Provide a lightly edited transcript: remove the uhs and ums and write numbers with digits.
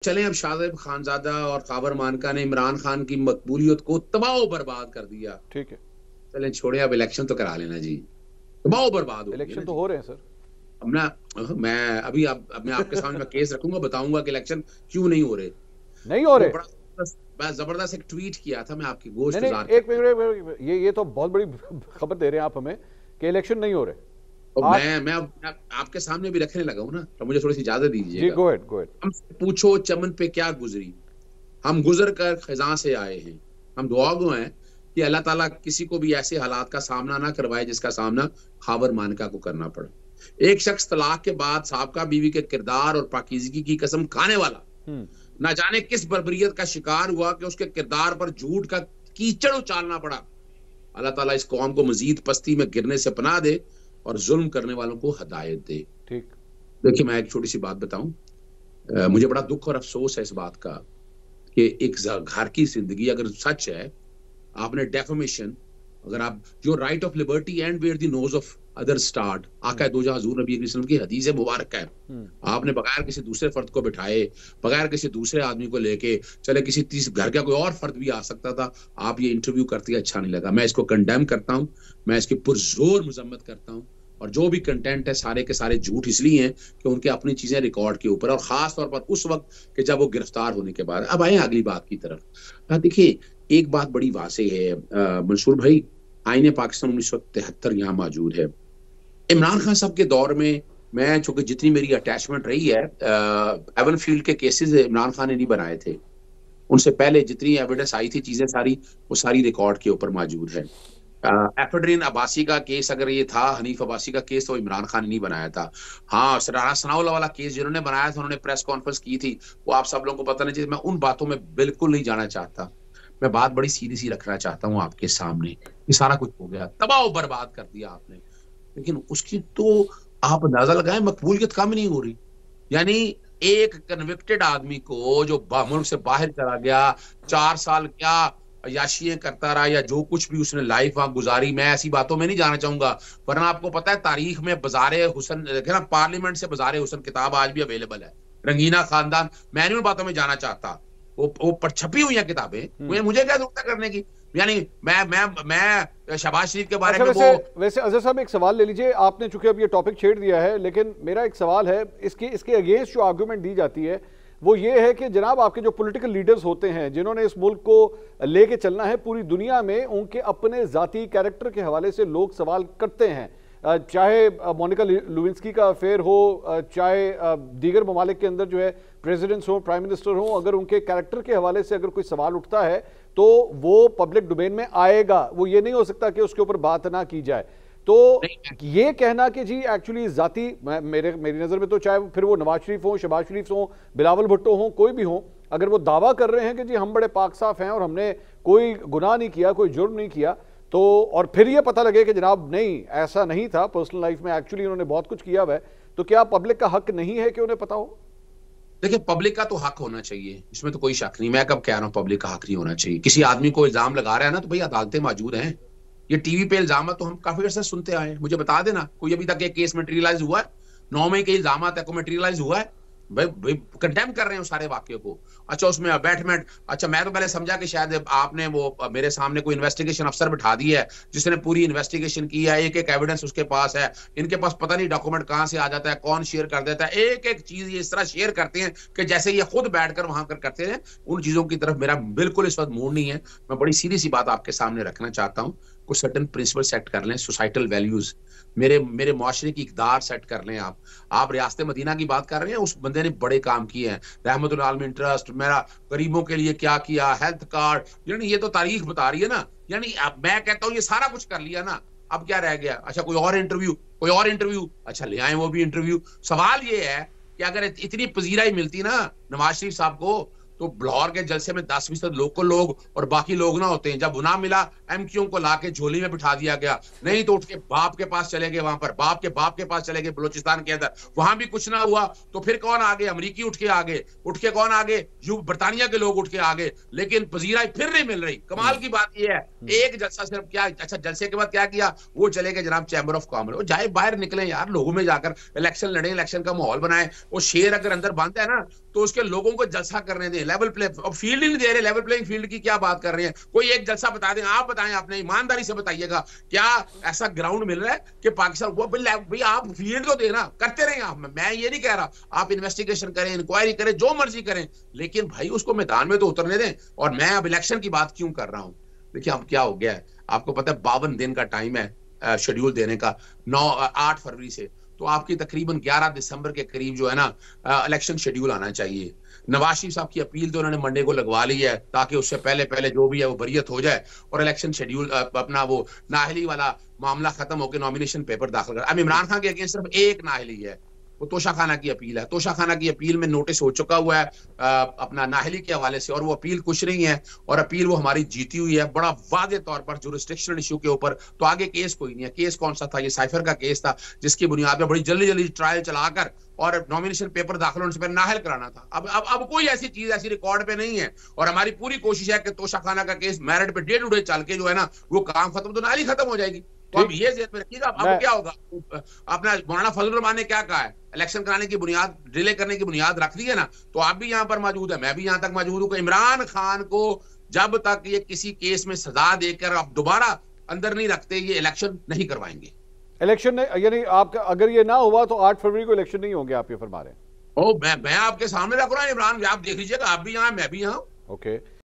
चलें अब शाहिद खानजादा और काबर मानका ने इमरान खान की मकबूलियत को तबाह बर्बाद कर दिया। ठीक है, चलें छोड़े, अब इलेक्शन तो करा लेना जी, तबाह बर्बाद हो गई है इलेक्शन ना तो जी। हो रहे हैं सर। अब ना, मैं अभी अब मैं आपके सामने मैं केस रखूंगा, बताऊंगा कि इलेक्शन क्यों नहीं हो रहे। नहीं हो वो रहे। बड़ा जबरदस्त जबरदस्त एक ट्वीट किया था, मैं आपकी नहीं गोश्त नहीं, गुजार एक के। मिनट एक मिनट, ये तो बहुत बड़ी खबर दे रहे हैं आप हमें कि इलेक्शन नहीं हो रहे। और आप मैं आपके सामने भी रखने लगा हूं ना, तो मुझे थोड़ी सी इजाजत जी, दीजिएगा। गो एहेड, गो एहेड। हमसे पूछो चमन पे क्या गुजरी, हम गुजर कर खजा से आए हैं। हम दुआ गो हैं कि अल्लाह ताला किसी को भी ऐसे हालात का सामना ना करवाए जिसका सामना खाबर मानका को करना पड़े। एक शख्स तलाक के बाद साबका बीवी के किरदार और पाकीज़गी की कसम खाने वाला ना जाने किस बर्बरियत का शिकार हुआ कि उसके किरदार पर झूठ का कीचड़ उछालना पड़ा। अल्लाह ताला इस कौम को मजीद पस्ती में गिरने से पनाह दे और जुल्म करने वालों को हदायत दे। ठीक। देखिए, मैं एक छोटी सी बात बताऊं, मुझे बड़ा दुख और अफसोस है इस बात का कि एक घर की जिंदगी अगर सच है, आपने डेफमेशन, अगर आप जो right of liberty and where the nose of other start, आका दो जहां हुजूर नबी वसल्लम की हदीस है मुबारक है। आपने बगैर किसी दूसरे फर्द को बिठाए, बगैर किसी दूसरे आदमी को लेके चले, किसी तीस घर का कोई और फर्द भी आ सकता था, आप ये इंटरव्यू करती, अच्छा नहीं लगा। मैं इसको कंडेम करता हूं, मैं इसकी पुरजोर मजम्मत करता हूं। और जो भी कंटेंट है सारे के सारे झूठ इसलिए हैं कि उनके अपनी चीजें रिकॉर्ड के ऊपर, और खास तौर पर उस वक्त कि जब वो गिरफ्तार होने के बाद। अब आए अगली बात की तरफ। देखिए, एक बात बड़ी वाज़ेह है मंसूर भाई, आईने पाकिस्तान 1973 यहाँ मौजूद है। इमरान खान साहब के दौर में मैं, चूंकि जितनी मेरी अटैचमेंट रही है, एवन फील्ड के केसेस इमरान खान ने नहीं बनाए थे। उनसे पहले जितनी एविडेंस आई थी, चीजें सारी वो सारी रिकॉर्ड के ऊपर मौजूद है। एफेड्रीन अब्बासी का केस अगर ये था, हनीफ अब्बासी का केस, तो इमरान खान ने नहीं बनाया था। हाँ, राना सनाउल्लाह वाला केस जिन्होंने बनाया था, उन्होंने प्रेस कॉन्फ्रेंस की थी, वो आप सब लोगों को पता नहीं चाहिए। मैं उन बातों में बिल्कुल नहीं जाना चाहता। मैं बात बड़ी सीधी सी रखना चाहता हूँ आपके सामने। ये सारा कुछ हो गया, तबाह बर्बाद कर दिया आपने, लेकिन उसकी तो आप अंदाजा लगाएं, मकबूलियत कम नहीं हो रही। यानी एक कन्विक्टेड आदमी को जो मुल्क से बाहर चला गया, 4 साल क्या अय्याशियां करता रहा, या जो कुछ भी उसने लाइफ वहां गुजारी, मैं ऐसी बातों में नहीं जाना चाहूंगा। वरना आपको पता है, तारीख में बाजारे हुसन देखे ना, पार्लियामेंट से बाजारे हुसन किताब आज भी अवेलेबल है, रंगीना खानदान। मैं नहीं उन बातों में जाना चाहता, वो पर छपी हुई है किताबें, मुझे क्या जरूरत है करने की। यानी मैं शहबाज शरीफ के बारे अच्छा, में वैसे वैसे अजहर साहब एक सवाल ले लीजिए, आपने चूंकि अब ये टॉपिक छेड़ दिया है, लेकिन मेरा एक सवाल है, इसके अगेंस्ट जो आर्गूमेंट दी जाती है वो ये है कि जनाब आपके जो पॉलिटिकल लीडर्स होते हैं जिन्होंने इस मुल्क को लेके चलना है पूरी दुनिया में, उनके अपने जाती कैरेक्टर के हवाले से लोग सवाल करते हैं। चाहे मोनिका लुविंस्की का अफेयर हो, चाहे दीगर ममालिक के अंदर जो है प्रेसिडेंट्स हो, प्राइम मिनिस्टर हो, अगर उनके कैरेक्टर के हवाले से अगर कोई सवाल उठता है तो वो पब्लिक डोमेन में आएगा। वो ये नहीं हो सकता कि उसके ऊपर बात ना की जाए। तो ये कहना कि जी एक्चुअली जाती, मेरी नज़र में तो चाहे फिर वो नवाज शरीफ हो, शहबाज शरीफ हो, बिलावल भुट्टो हो, कोई भी हो, अगर वो दावा कर रहे हैं कि जी हम बड़े पाक साफ हैं और हमने कोई गुनाह नहीं किया, कोई जुर्म नहीं किया, तो और फिर ये पता लगे कि जनाब नहीं ऐसा नहीं था, पर्सनल लाइफ में एक्चुअली उन्होंने बहुत कुछ किया हुआ है, तो क्या पब्लिक का हक नहीं है कि उन्हें पता हो? देखिए, पब्लिक का तो हक होना चाहिए, इसमें तो कोई शक नहीं। मैं कब कह रहा हूं पब्लिक का हक नहीं होना चाहिए? किसी आदमी को इल्जाम लगा रहा है ना, तो भाई अदालतें मौजूद हैं। ये टीवी पे इल्जाम है तो हम काफी अर्से सुनते आए हैं। मुझे बता देना कोई अभी तक एक केस मटेरियलाइज हुआ है? 9 मई के इल्जाम है, कोई मटेरियलाइज हुआ है? भाई कंडेम कर रहे हैं उस सारे वाक्य को। अच्छा, उसमें अबैटमेंट, अच्छा मैं तो पहले समझा कि शायद आपने वो मेरे सामने कोई इन्वेस्टिगेशन अफसर बिठा दी है जिसने पूरी इन्वेस्टिगेशन की है, एक एक एविडेंस उसके पास है। इनके पास पता नहीं डॉक्यूमेंट कहां से आ जाता है, कौन शेयर कर देता है, एक एक चीज ये इस तरह शेयर करते हैं कि जैसे ये खुद बैठकर वहां कर करते हैं। उन चीजों की तरफ मेरा बिल्कुल इस वक्त मूड नहीं है। मैं बड़ी सीधी सी बात आपके सामने रखना चाहता हूँ। कुछ सर्टन प्रिंसिपल सेट कर लें, सोसाइटल वैल्यूज, मेरे मुआशरे की इकदार सेट कर लें। आप रियासत मदीना की बात कर रहे हैं, उस बंदे ने बड़े काम किए हैं। रहमतुल आलमीन ट्रस्ट, मेरा गरीबों के लिए क्या किया, हेल्थ कार्ड, यानी ये तो तारीख बता रही है ना। यानी अब मैं कहता हूँ ये सारा कुछ कर लिया ना, अब क्या रह गया? अच्छा, कोई और इंटरव्यू, अच्छा ले आए वो भी इंटरव्यू। सवाल ये है कि अगर इतनी पजीराई मिलती ना नवाज शरीफ साहब को, तो लाहौर के जलसे में 10% लोकल लोग और बाकी लोग ना होते हैं। जब ना मिला, एमक्यू को लाके झोली में बिठा दिया गया, नहीं तो उठ के बाप के पास चले गए, वहां पर बाप के पास चले गए बलूचिस्तान के अंदर, वहां भी कुछ ना हुआ। तो फिर कौन आगे? अमरीकी उठ के कौन आगे? बरतानिया के लोग उठ के आगे, लेकिन पजीराई फिर नहीं मिल रही। कमाल की बात यह है, एक जलसा सिर्फ क्या, अच्छा जलसे के बाद क्या किया? वो चले गए जनाब चैम्बर ऑफ कॉमर्स। वो जाए बाहर निकले यार, लोगों में जाकर इलेक्शन लड़े, इलेक्शन का माहौल बनाए। वो शेर अगर अंदर बंद है ना, तो उसके लोगों को जलसा करने दें, लेवल प्ले, अब फील्ड ही नहीं दे रहे, लेवल प्लेइंग फील्ड की क्या बात कर रहे हैं? कोई एक जलसा बता दें, आप बताएं, आपने ईमानदारी से बताइएगा, क्या ऐसा ग्राउंड मिल रहा है कि पाकिस्तान वो भाई आप फील्ड तो देना, करते रहें आप, मैं ये नहीं कह रहा, आप इन्वेस्टिगेशन करें, इंक्वायरी करें, जो मर्जी करें, लेकिन भाई उसको मैदान में तो उतरने दें। और मैं अब इलेक्शन की बात क्यों कर रहा हूं? देखिए अब क्या हो गया है, आपको पता है 52 दिन का टाइम है शेड्यूल देने का, 8 फरवरी से, तो आपकी तकरीबन 11 दिसंबर के करीब जो है ना इलेक्शन शेड्यूल आना चाहिए। नवाज शरीफ साहब की अपील तो उन्होंने मंडे को लगवा ली है, ताकि उससे पहले पहले जो भी है वो बरियत हो जाए और इलेक्शन शेड्यूल अपना वो नाहली वाला मामला खत्म होकर नॉमिनेशन पेपर दाखिल कर। अब इमरान खान के अगेंस्ट सिर्फ एक नाहली है, वो तोशाखाना की अपील है। तोशाखाना की अपील में नोटिस हो चुका हुआ है अपना नाहली के हवाले से, और वो अपील कुछ नहीं है, और अपील वो हमारी जीती हुई है बड़ा वादे तौर पर जुरिस्डिक्शनल इशू के ऊपर। तो आगे केस कोई नहीं है। केस कौन सा था? ये साइफर का केस था, जिसकी बुनियाद पर बड़ी जल्दी जल्दी ट्रायल चलाकर और नॉमिनेशन पेपर दाखिल होने से पहले नाहल कराना था। अब कोई ऐसी चीज ऐसी रिकॉर्ड पे नहीं है, और हमारी पूरी कोशिश है कि तोशाखाना का केस मेरिट पे डे टू डे चल के जो है ना वो काम खत्म, तो नाहली खत्म हो जाएगी। तो अब ये जेहन में रखिएगा। अब क्या होगा, अपना मौलाना फजलुर रहमान ने क्या कहा है, इलेक्शन कराने की बुनियाद, डिले करने की बुनियाद रख दी है ना, तो आप भी यहां पर मौजूद है, मैं भी यहां तक मौजूद हूं कि इमरान खान को जब तक ये किसी केस में सजा देकर आप दोबारा अंदर नहीं रखते, ये इलेक्शन नहीं करवाएंगे। इलेक्शन यानी आपका अगर ये ना हुआ तो 8 फरवरी को इलेक्शन नहीं होंगे, आप ये फरमा रहे हैं? मैं आपके सामने रख रहा हूं इमरान, आप देख लीजिएगा, आप भी यहां, मैं भी यहां। ओके।